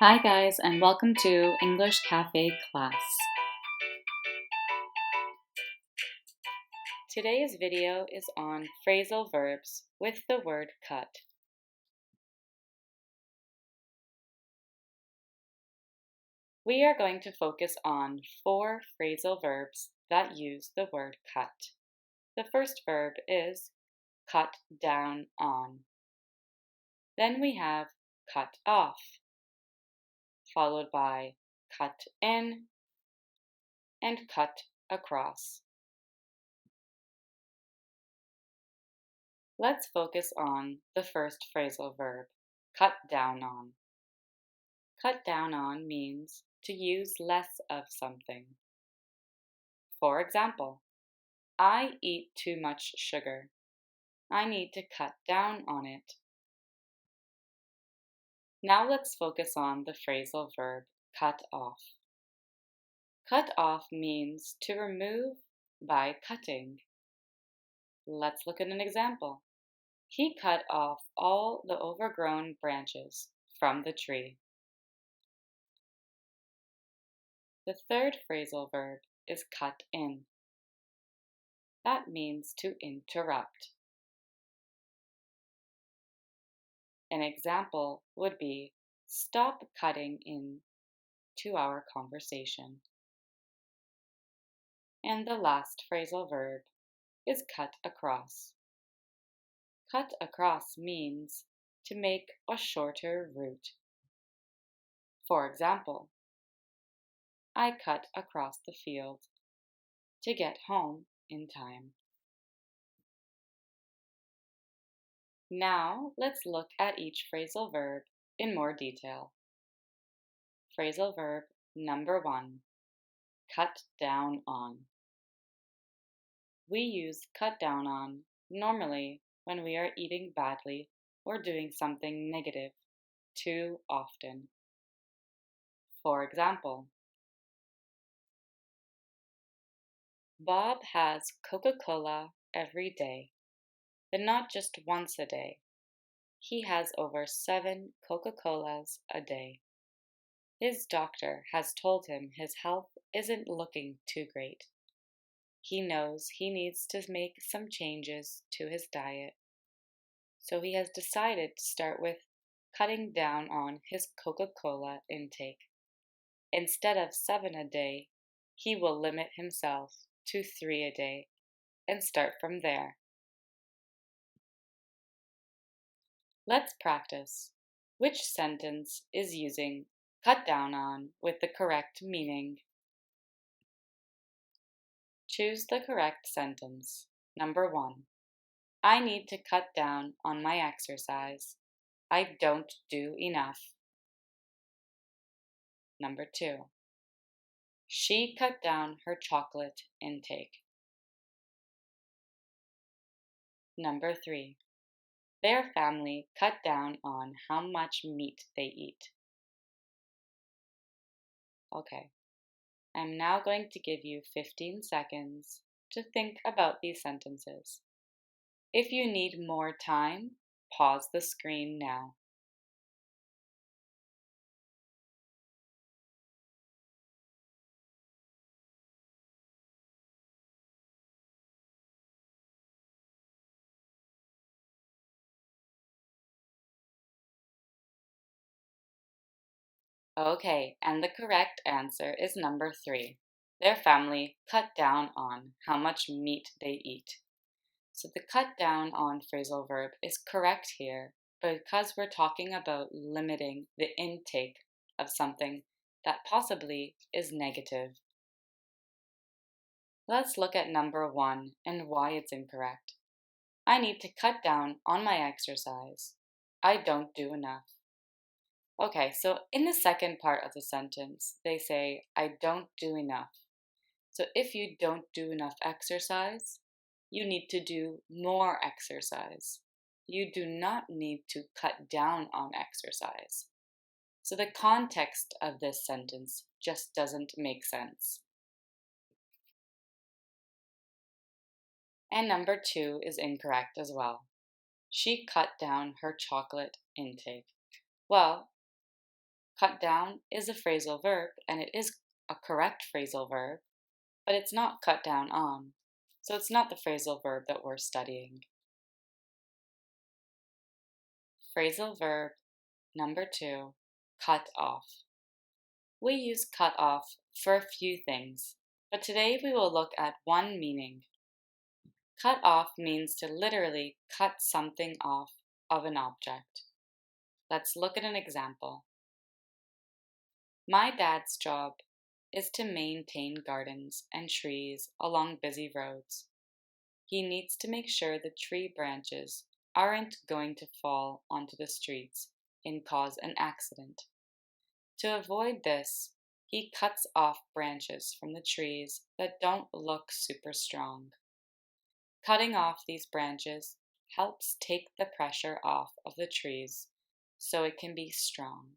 Hi guys, and welcome to English Cafe Class. Today's video is on phrasal verbs with the word cut. We are going to focus on 4 phrasal verbs that use the word cut. The first verb is cut down on. Then we have cut off, followed by cut in and cut across. Let's focus on the first phrasal verb, cut down on. Cut down on means to use less of something. For example, I eat too much sugar. I need to cut down on it. Now let's focus on the phrasal verb, cut off. Cut off means to remove by cutting. Let's look at an example. He cut off all the overgrown branches from the tree. The third phrasal verb is cut in. That means to interrupt. An example would be, stop cutting in to our conversation. And the last phrasal verb is cut across. Cut across means to make a shorter route. For example, I cut across the field to get home in time. Now let's look at each phrasal verb in more detail. Phrasal verb number 1, cut down on. We use cut down on normally when we are eating badly or doing something negative too often. For example, Bob has Coca-Cola every day, but not just once a day. He has over 7 Coca-Colas a day. His doctor has told him his health isn't looking too great. He knows he needs to make some changes to his diet. So he has decided to start with cutting down on his Coca-Cola intake. Instead of 7 a day, he will limit himself to 3 a day and start from there. Let's practice. Which sentence is using cut down on with the correct meaning? Choose the correct sentence. Number 1. I need to cut down on my exercise. I don't do enough. Number 2. She cut down her chocolate intake. Number 3. Their family cut down on how much meat they eat. Okay, I'm now going to give you 15 seconds to think about these sentences. If you need more time, pause the screen now. Okay, and the correct answer is number 3. Their family cut down on how much meat they eat. So the cut down on phrasal verb is correct here because we're talking about limiting the intake of something that possibly is negative. Let's look at number 1 and why it's incorrect. I need to cut down on my exercise. I don't do enough. Okay, so in the second part of the sentence, they say, I don't do enough. So if you don't do enough exercise, you need to do more exercise. You do not need to cut down on exercise. So the context of this sentence just doesn't make sense. And number 2 is incorrect as well. She cut down her chocolate intake. Well, Cut down is a phrasal verb, and it is a correct phrasal verb, but it's not cut down on, so it's not the phrasal verb that we're studying. Phrasal verb number 2, cut off. We use cut off for a few things, but today we will look at one meaning. Cut off means to literally cut something off of an object. Let's look at an example. My dad's job is to maintain gardens and trees along busy roads. He needs to make sure the tree branches aren't going to fall onto the streets and cause an accident. To avoid this, he cuts off branches from the trees that don't look super strong. Cutting off these branches helps take the pressure off of the trees so it can be strong.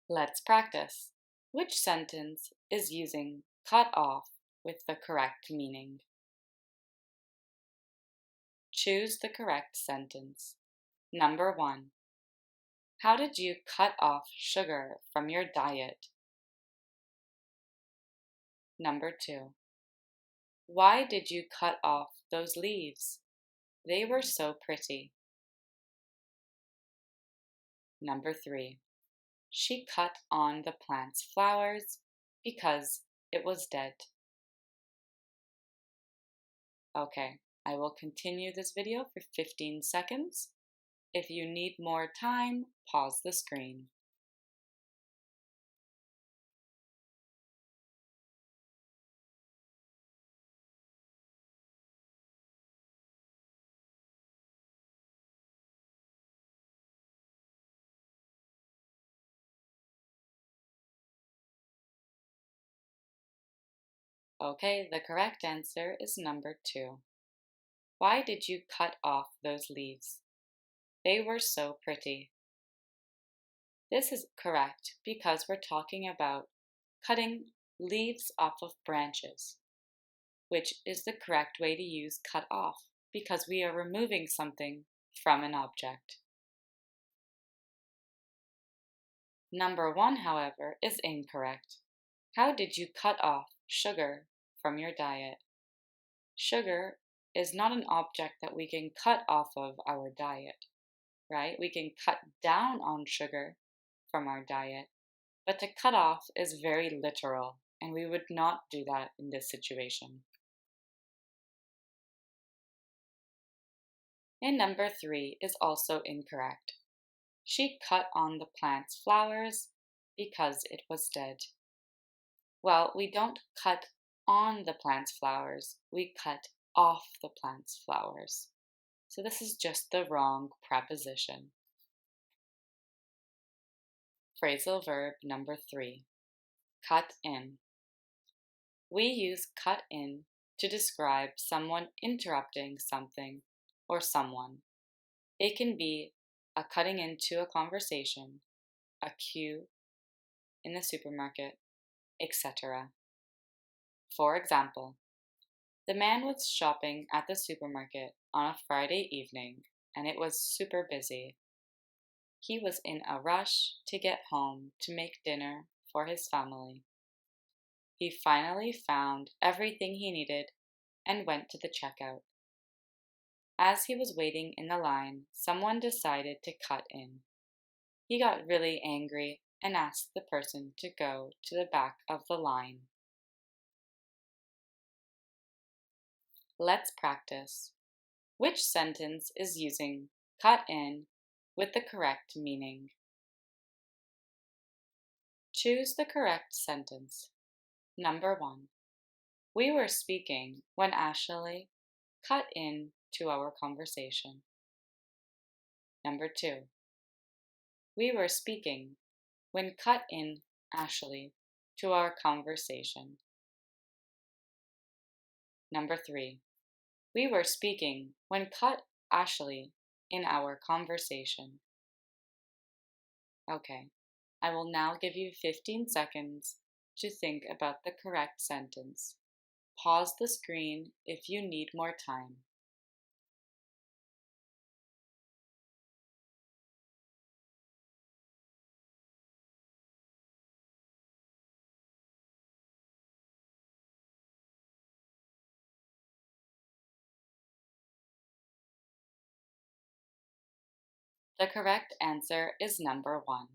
Let's practice. Which sentence is using cut off with the correct meaning? Choose the correct sentence. Number 1. How did you cut off sugar from your diet? Number 2. Why did you cut off those leaves? They were so pretty. Number 3. She cut on the plant's flowers because it was dead. Okay, I will continue this video for 15 seconds. If you need more time, pause the screen. Okay, the correct answer is number 2. Why did you cut off those leaves? They were so pretty. This is correct because we're talking about cutting leaves off of branches, which is the correct way to use cut off because we are removing something from an object. Number 1, however, is incorrect. How did you cut off sugar from your diet? Sugar is not an object that we can cut off of our diet, right? We can cut down on sugar from our diet, but to cut off is very literal, and we would not do that in this situation. And number 3 is also incorrect. She cut on the plant's flowers because it was dead. Well, we don't cut on the plant's flowers, we cut off the plant's flowers. So this is just the wrong preposition. Phrasal verb number 3, cut in. We use cut in to describe someone interrupting something or someone. It can be a cutting into a conversation, a queue in the supermarket, etc. For example, the man was shopping at the supermarket on a Friday evening and it was super busy. He was in a rush to get home to make dinner for his family. He finally found everything he needed and went to the checkout. As he was waiting in the line, someone decided to cut in. He got really angry and asked the person to go to the back of the line. Let's practice. Which sentence is using cut in with the correct meaning? Choose the correct sentence. Number 1. We were speaking when Ashley cut in to our conversation. Number 2. We were speaking when cut in Ashley to our conversation. Number 3. We were speaking when cut Ashley in our conversation. Okay, I will now give you 15 seconds to think about the correct sentence. Pause the screen if you need more time. The correct answer is number 1.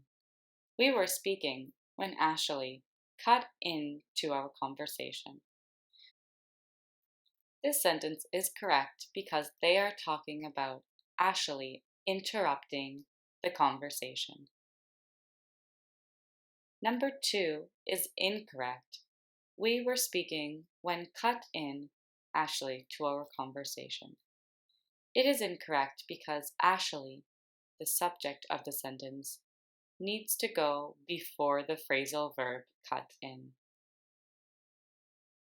We were speaking when Ashley cut into our conversation. This sentence is correct because they are talking about Ashley interrupting the conversation. Number 2 is incorrect. We were speaking when cut in Ashley to our conversation. It is incorrect because Ashley, the subject of the sentence, needs to go before the phrasal verb cut in.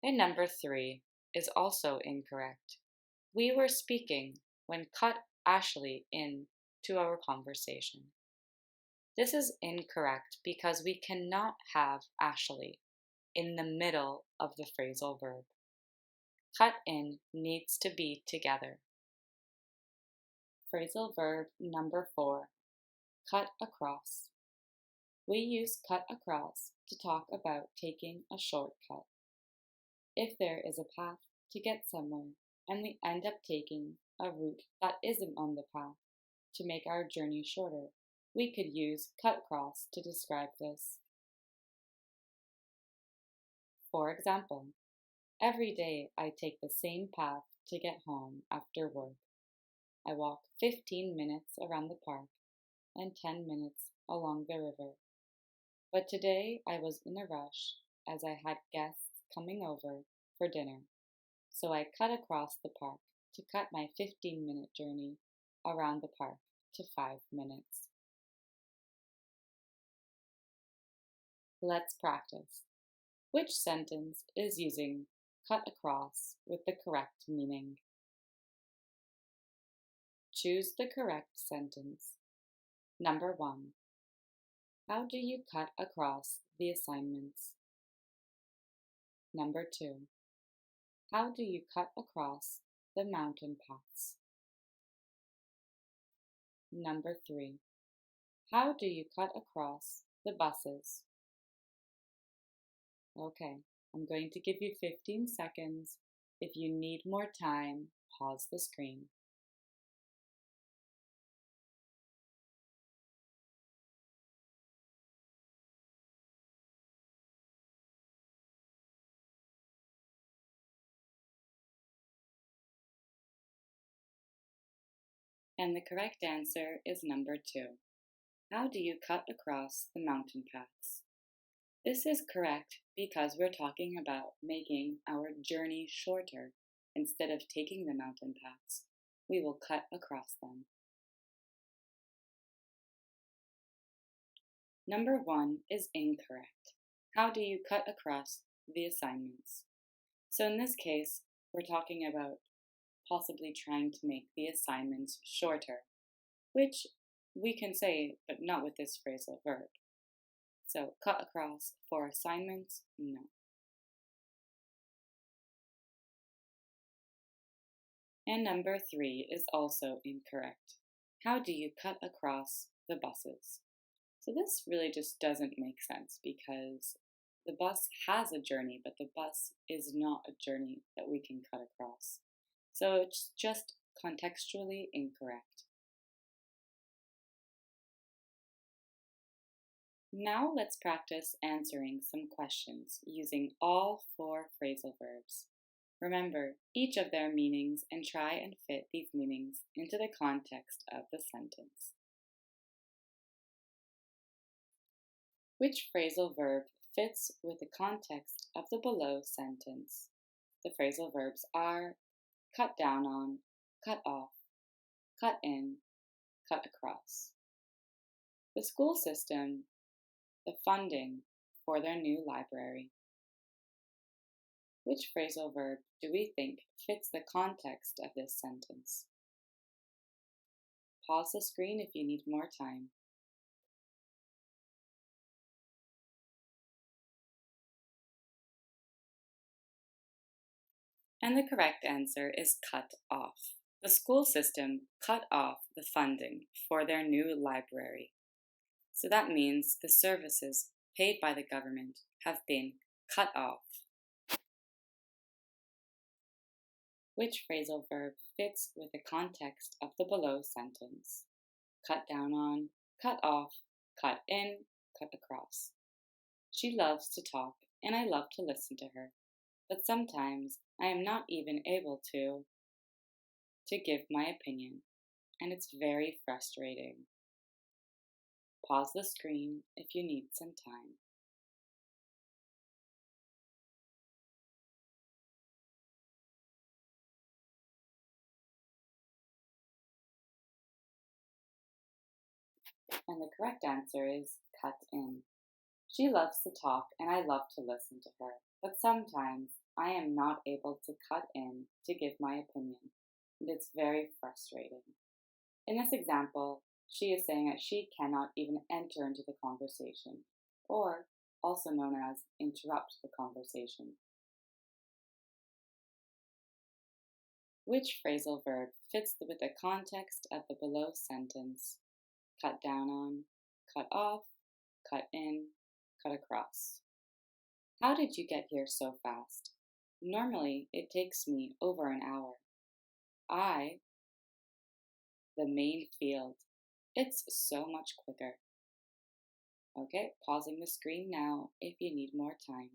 And number 3 is also incorrect. We were speaking when cut Ashley in to our conversation. This is incorrect because we cannot have Ashley in the middle of the phrasal verb. Cut in needs to be together. Phrasal verb number 4, cut across. We use cut across to talk about taking a shortcut. If there is a path to get somewhere and we end up taking a route that isn't on the path to make our journey shorter, we could use cut across to describe this. For example, every day I take the same path to get home after work. I walk 15 minutes around the park and 10 minutes along the river. But today I was in a rush as I had guests coming over for dinner, so I cut across the park to cut my 15-minute journey around the park to 5 minutes. Let's practice. Which sentence is using cut across with the correct meaning? Choose the correct sentence. Number 1. How do you cut across the assignments? Number 2. How do you cut across the mountain paths? Number 3. How do you cut across the buses? Okay, I'm going to give you 15 seconds. If you need more time, pause the screen. And the correct answer is number 2. How do you cut across the mountain paths? This is correct because we're talking about making our journey shorter. Instead of taking the mountain paths, we will cut across them. Number 1 is incorrect. How do you cut across the assignments? So in this case, we're talking about possibly trying to make the assignments shorter, which we can say, but not with this phrasal verb. So cut across for assignments, no. And number 3 is also incorrect. How do you cut across the buses? So this really just doesn't make sense because the bus has a journey, but the bus is not a journey that we can cut across. So it's just contextually incorrect. Now let's practice answering some questions using all 4 phrasal verbs. Remember each of their meanings and try and fit these meanings into the context of the sentence. Which phrasal verb fits with the context of the below sentence? The phrasal verbs are cut down on, cut off, cut in, cut across. The school system, the funding for their new library. Which phrasal verb do we think fits the context of this sentence? Pause the screen if you need more time. And the correct answer is cut off. The school system cut off the funding for their new library. So that means the services paid by the government have been cut off. Which phrasal verb fits with the context of the below sentence? cut down on, cut off, cut in, cut across. She loves to talk, and I love to listen to her, but sometimes I am not even able to give my opinion, and it's very frustrating. Pause the screen if you need some time. And the correct answer is cut in. She loves to talk and I love to listen to her, but sometimes I am not able to cut in to give my opinion, and it's very frustrating. In this example, she is saying that she cannot even enter into the conversation, or also known as interrupt the conversation. Which phrasal verb fits with the context of the below sentence? Cut down on, cut off, cut in, cut across. How did you get here so fast? Normally, it takes me over an hour. The main field. It's so much quicker. Okay, pausing the screen now if you need more time.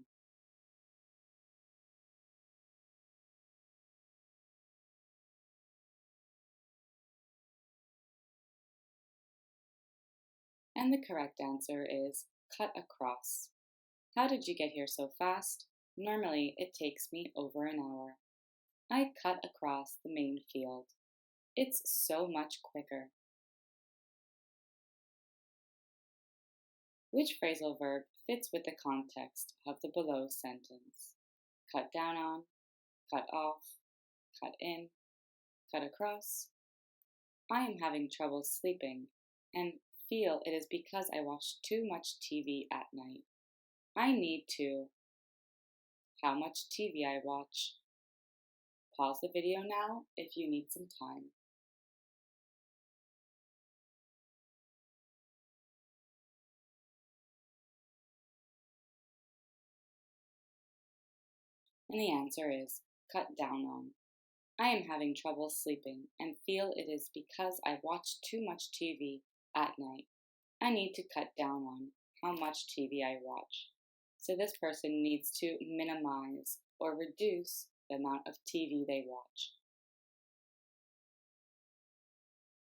And the correct answer is cut across. How did you get here so fast? Normally, it takes me over an hour. I cut across the main field. It's so much quicker. Which phrasal verb fits with the context of the below sentence? Cut down on, cut off, cut in, cut across. I am having trouble sleeping and feel it is because I watch too much TV at night. I need to. How much TV I watch. Pause the video now if you need some time. And the answer is cut down on. I am having trouble sleeping and feel it is because I watch too much TV at night. I need to cut down on how much TV I watch. So this person needs to minimize or reduce the amount of TV they watch.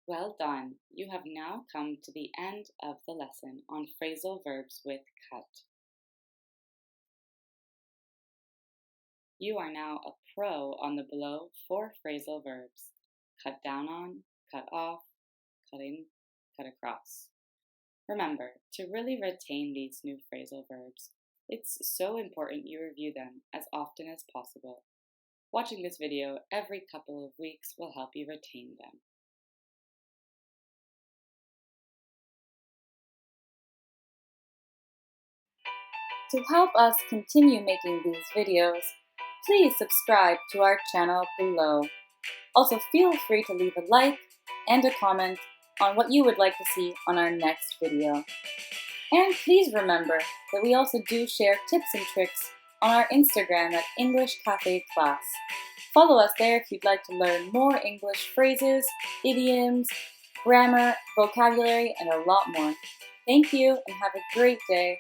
Well done. You have now come to the end of the lesson on phrasal verbs with cut. You are now a pro on the below 4 phrasal verbs: cut down on, cut off, cut in, cut across. Remember, to really retain these new phrasal verbs, it's so important you review them as often as possible. Watching this video every couple of weeks will help you retain them. To help us continue making these videos, please subscribe to our channel below. Also, feel free to leave a like and a comment on what you would like to see on our next video. And please remember that we also do share tips and tricks on our Instagram at EnglishCafeClass. Follow us there if you'd like to learn more English phrases, idioms, grammar, vocabulary, and a lot more. Thank you and have a great day.